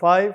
5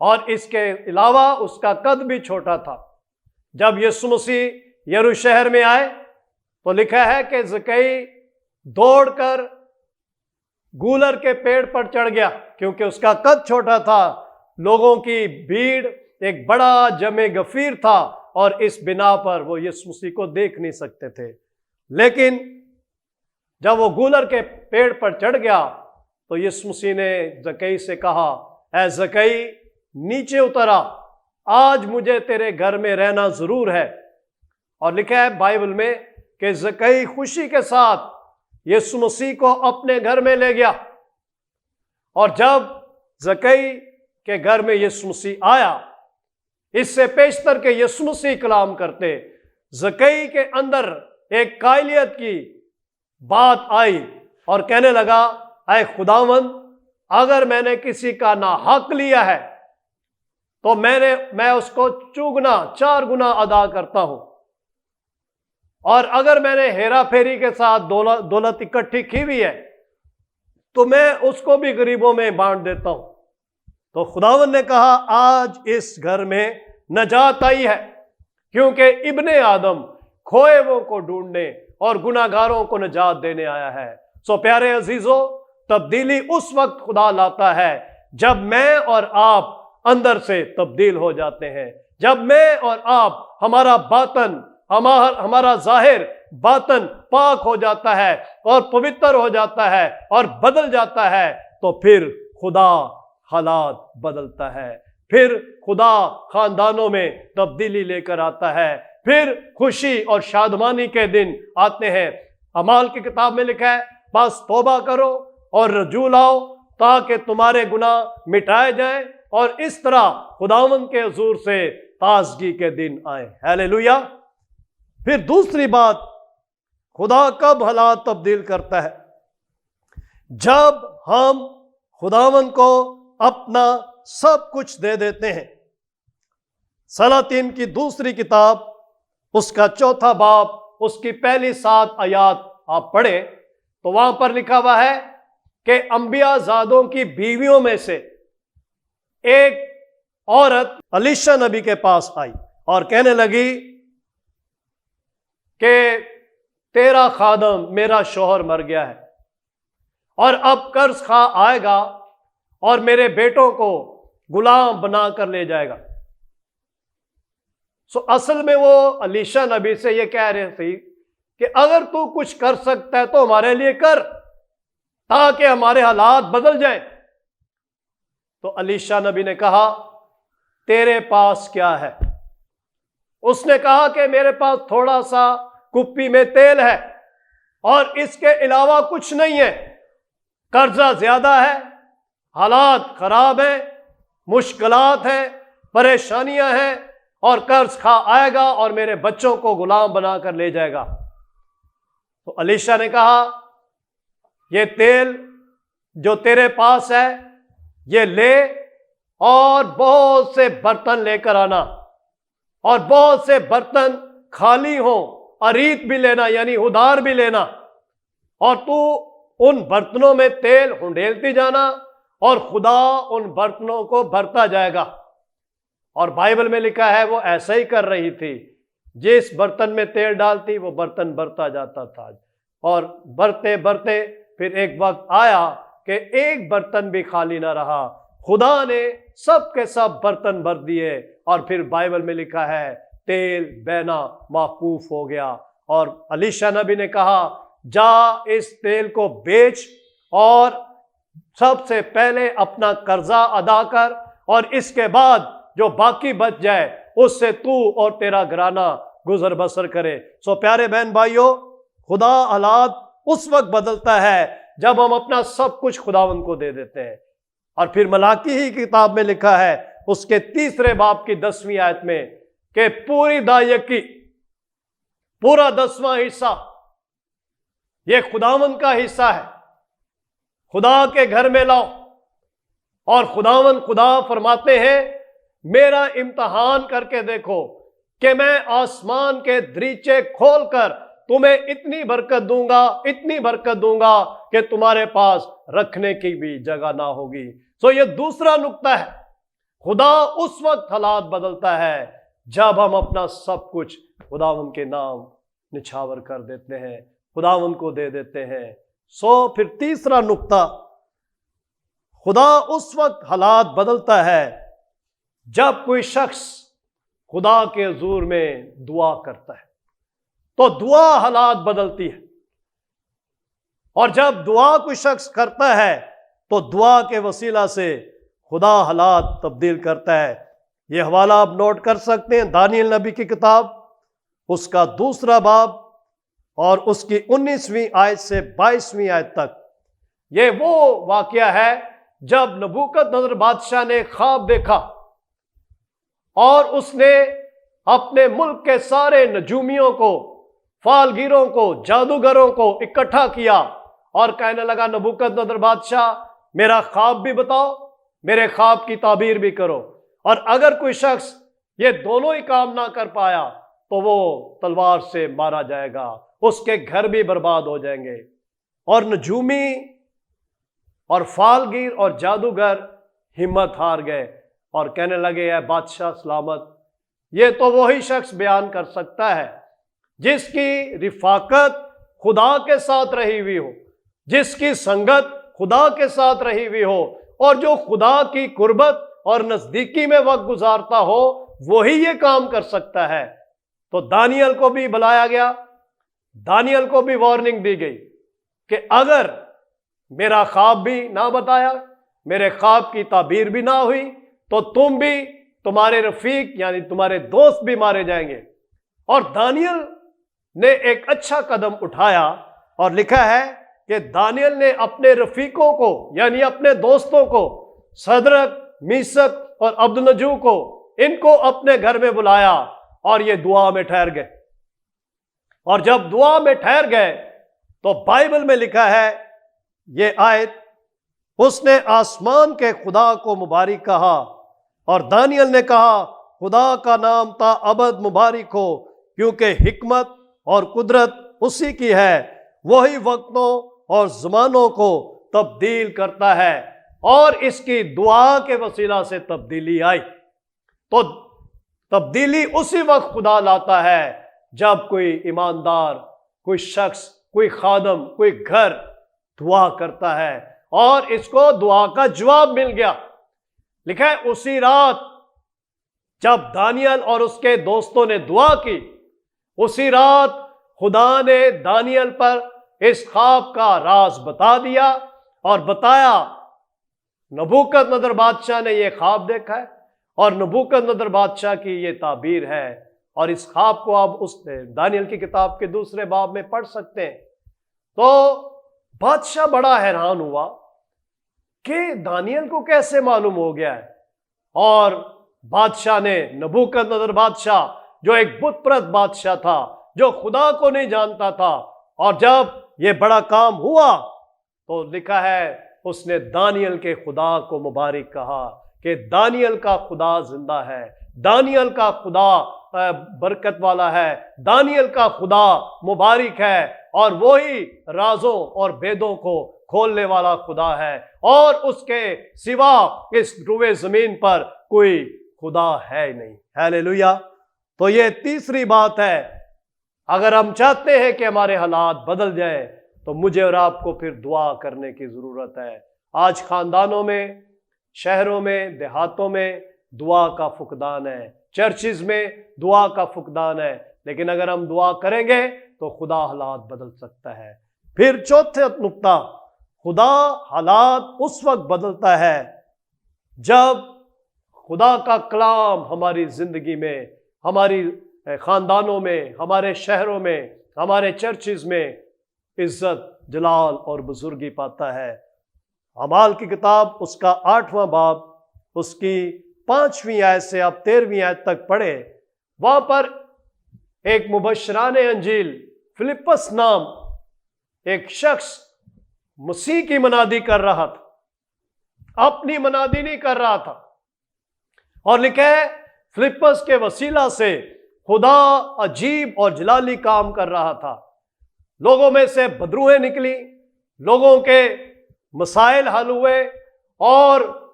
اور اس کے علاوہ اس کا قد بھی چھوٹا تھا۔ جب یسوع مسیح یریحو شہر میں آئے تو لکھا ہے کہ زکئی دوڑ کر گولر کے پیڑ پر چڑھ گیا، کیونکہ اس کا قد چھوٹا تھا، لوگوں کی بھیڑ ایک بڑا جمع غفیر تھا، اور اس بنا پر وہ یسوع مسیح کو دیکھ نہیں سکتے تھے۔ لیکن جب وہ گولر کے پیڑ پر چڑھ گیا تو یسوع مسیح نے زکئی سے کہا، اے زکئی نیچے اتر آ، آج مجھے تیرے گھر میں رہنا ضرور ہے۔ اور لکھا ہے بائبل میں کہ زکئی خوشی کے ساتھ یسوع مسیح کو اپنے گھر میں لے گیا۔ اور جب زکئی کے گھر میں یسوع مسیح آیا، اس سے پیشتر کے یسوع مسیح کلام کرتے، زکئی کے اندر ایک قائلیت کی بات آئی اور کہنے لگا، اے خداوند، اگر میں نے کسی کا ناحق لیا ہے تو میں اس کو چوگنا 4 گنا ادا کرتا ہوں، اور اگر میں نے ہیرا پھیری کے ساتھ دولت اکٹھی کی ہوئی ہے تو میں اس کو بھی غریبوں میں بانٹ دیتا ہوں۔ تو خداوند نے کہا، آج اس گھر میں نجات آئی ہے، کیونکہ ابن آدم کھوئے ہوئوں کو ڈھونڈنے اور گناہ گاروں کو نجات دینے آیا ہے۔ سو پیارے عزیزو، تبدیلی اس وقت خدا لاتا ہے جب میں اور آپ اندر سے تبدیل ہو جاتے ہیں، جب میں اور آپ ہمارا باطن، ہمارا ظاہر باطن پاک ہو جاتا ہے اور پوتر ہو جاتا ہے اور بدل جاتا ہے، تو پھر خدا حالات بدلتا ہے، پھر خدا خاندانوں میں تبدیلی لے کر آتا ہے، پھر خوشی اور شادمانی کے دن آتے ہیں۔ اعمال کی کتاب میں لکھا ہے، بس توبہ کرو اور رجوع لاؤ تاکہ تمہارے گناہ مٹائے جائیں، اور اس طرح خداوند کے حضور سے تازگی کے دن آئیں۔ ہیلیلویا۔ پھر دوسری بات، خدا کب حالات تبدیل کرتا ہے؟ جب ہم خداوند کو اپنا سب کچھ دے دیتے ہیں۔ سلاطین کی دوسری کتاب، اس کا 4 باب، اس کی پہلی 7 آیات آپ پڑھیں تو وہاں پر لکھا ہوا ہے کہ انبیاء زادوں کی بیویوں میں سے ایک عورت الیشا نبی کے پاس آئی اور کہنے لگی کہ تیرا خادم میرا شوہر مر گیا ہے، اور اب قرض خواہ آئے گا اور میرے بیٹوں کو غلام بنا کر لے جائے گا۔ اصل میں وہ الیشا نبی سے یہ کہہ رہے تھے کہ اگر تو کچھ کر سکتا ہے تو ہمارے لیے کر، تاکہ ہمارے حالات بدل جائیں۔ تو الیشا نبی نے کہا، تیرے پاس کیا ہے؟ اس نے کہا کہ میرے پاس تھوڑا سا کپی میں تیل ہے اور اس کے علاوہ کچھ نہیں ہے، قرضہ زیادہ ہے، حالات خراب ہیں، مشکلات ہیں، پریشانیاں ہیں، اور قرض خواہ آئے گا اور میرے بچوں کو غلام بنا کر لے جائے گا۔ تو الیشا نے کہا، یہ تیل جو تیرے پاس ہے یہ لے اور بہت سے برتن لے کر آنا، اور بہت سے برتن خالی ہوں، اریت بھی لینا یعنی ادھار بھی لینا، اور تو ان برتنوں میں تیل ہنڈیلتی جانا اور خدا ان برتنوں کو بھرتا جائے گا۔ اور بائبل میں لکھا ہے وہ ایسا ہی کر رہی تھی، جس برتن میں تیل ڈالتی وہ برتن بھرتا جاتا تھا، اور بھرتے بھرتے پھر ایک وقت آیا کہ ایک برتن بھی خالی نہ رہا، خدا نے سب کے سب برتن بھر دیے، اور پھر بائبل میں لکھا ہے تیل بہنا موقوف ہو گیا۔ اور الیشا نبی نے کہا، جا اس تیل کو بیچ اور سب سے پہلے اپنا قرضہ ادا کر، اور اس کے بعد جو باقی بچ جائے اس سے تو اور تیرا گھرانہ گزر بسر کرے۔ سو پیارے بہن بھائیو، خدا حالات اس وقت بدلتا ہے جب ہم اپنا سب کچھ خداوند کو دے دیتے ہیں۔ اور پھر ملاکی ہی کتاب میں لکھا ہے اس کے 3 باب کی 10ویں آیت میں کہ پوری دائیکی، پورا 10واں حصہ یہ خداوند کا حصہ ہے، خدا کے گھر میں لاؤ۔ اور خدا فرماتے ہیں، میرا امتحان کر کے دیکھو کہ میں آسمان کے دریچے کھول کر تمہیں اتنی برکت دوں گا، اتنی برکت دوں گا کہ تمہارے پاس رکھنے کی بھی جگہ نہ ہوگی۔ سو یہ دوسرا نقطہ ہے، خدا اس وقت حالات بدلتا ہے جب ہم اپنا سب کچھ خداوند کے نام نچھاور کر دیتے ہیں، خداوند کو دے دیتے ہیں۔ پھر تیسرا نقطہ، خدا اس وقت حالات بدلتا ہے جب کوئی شخص خدا کے حضور میں دعا کرتا ہے، تو دعا حالات بدلتی ہے۔ اور جب دعا کوئی شخص کرتا ہے تو دعا کے وسیلہ سے خدا حالات تبدیل کرتا ہے۔ یہ حوالہ آپ نوٹ کر سکتے ہیں، دانیل نبی کی کتاب، اس کا 2 باب اور اس کی 19ویں آیت سے 22ویں آیت تک۔ یہ وہ واقعہ ہے جب نبوکدنضر بادشاہ نے خواب دیکھا اور اس نے اپنے ملک کے سارے نجومیوں کو، فالگیروں کو، جادوگروں کو اکٹھا کیا اور کہنے لگا، نبوکدنضر بادشاہ میرا خواب بھی بتاؤ، میرے خواب کی تعبیر بھی کرو، اور اگر کوئی شخص یہ دونوں ہی کام نہ کر پایا تو وہ تلوار سے مارا جائے گا، اس کے گھر بھی برباد ہو جائیں گے۔ اور نجومی اور فالگیر اور جادوگر ہمت ہار گئے اور کہنے لگے، اے بادشاہ سلامت، یہ تو وہی شخص بیان کر سکتا ہے جس کی رفاقت خدا کے ساتھ رہی ہوئی ہو، جس کی سنگت خدا کے ساتھ رہی ہوئی ہو، اور جو خدا کی قربت اور نزدیکی میں وقت گزارتا ہو، وہی یہ کام کر سکتا ہے۔ تو دانیل کو بھی بلایا گیا، دانیل کو بھی وارننگ دی گئی کہ اگر میرا خواب بھی نہ بتایا، میرے خواب کی تعبیر بھی نہ ہوئی، تو تم بھی، تمہارے رفیق یعنی تمہارے دوست بھی مارے جائیں گے۔ اور دانیل نے ایک اچھا قدم اٹھایا، اور لکھا ہے کہ دانیل نے اپنے رفیقوں کو یعنی اپنے دوستوں کو، صدرک، میثق اور عبدالنجو کو، ان کو اپنے گھر میں بلایا اور یہ دعا میں ٹھہر گئے۔ اور جب دعا میں ٹھہر گئے تو بائبل میں لکھا ہے یہ آیت، اس نے آسمان کے خدا کو مبارک کہا، اور دانیل نے کہا، خدا کا نام تا ابد مبارک ہو، کیونکہ حکمت اور قدرت اسی کی ہے، وہی وقتوں اور زمانوں کو تبدیل کرتا ہے۔ اور اس کی دعا کے وسیلہ سے تبدیلی آئی۔ تو تبدیلی اسی وقت خدا لاتا ہے جب کوئی ایماندار، کوئی شخص، کوئی خادم، کوئی گھر دعا کرتا ہے اور اس کو دعا کا جواب مل گیا۔ لکھا ہے اسی رات جب دانیل اور اس کے دوستوں نے دعا کی، اسی رات خدا نے دانیل پر اس خواب کا راز بتا دیا اور بتایا، نبوکدنضر بادشاہ نے یہ خواب دیکھا ہے اور نبوکدنضر بادشاہ کی یہ تعبیر ہے۔ اور اس خواب کو آپ اس دانیل کی کتاب کے 2 باب میں پڑھ سکتے ہیں۔ تو بادشاہ بڑا حیران ہوا کہ دانیل کو کیسے معلوم ہو گیا ہے۔ اور بادشاہ نے، نبوکدنضر بادشاہ جو ایک بت پرست بادشاہ تھا، جو خدا کو نہیں جانتا تھا، اور جب یہ بڑا کام ہوا تو لکھا ہے اس نے دانیل کے خدا کو مبارک کہا کہ دانیل کا خدا زندہ ہے، دانیل کا خدا برکت والا ہے، دانیل کا خدا مبارک ہے، اور وہی رازوں اور بیدوں کو کھولنے والا خدا ہے، اور اس کے سوا اس روئے زمین پر کوئی خدا ہے نہیں۔ ہیلیلویا۔ تو یہ تیسری بات ہے، اگر ہم چاہتے ہیں کہ ہمارے حالات بدل جائیں تو مجھے اور آپ کو پھر دعا کرنے کی ضرورت ہے۔ آج خاندانوں میں، شہروں میں، دیہاتوں میں دعا کا فقدان ہے، چرچز میں دعا کا فقدان ہے، لیکن اگر ہم دعا کریں گے تو خدا حالات بدل سکتا ہے۔ پھر چوتھا نقطہ، خدا حالات اس وقت بدلتا ہے جب خدا کا کلام ہماری زندگی میں، ہماری خاندانوں میں، ہمارے شہروں میں، ہمارے چرچز میں عزت، جلال اور بزرگی پاتا ہے۔ اعمال کی کتاب اس کا 8واں باب، اس کی 5ویں آیت سے آپ 13ویں آیت تک پڑھے، وہاں پر ایک مبشران انجیل فلپس نام ایک شخص مسیح کی منادی کر رہا تھا، اپنی منادی نہیں کر رہا تھا، اور لکھا ہے فلپس کے وسیلہ سے خدا عجیب اور جلالی کام کر رہا تھا۔ لوگوں میں سے بدروہیں نکلی، لوگوں کے مسائل حل ہوئے، اور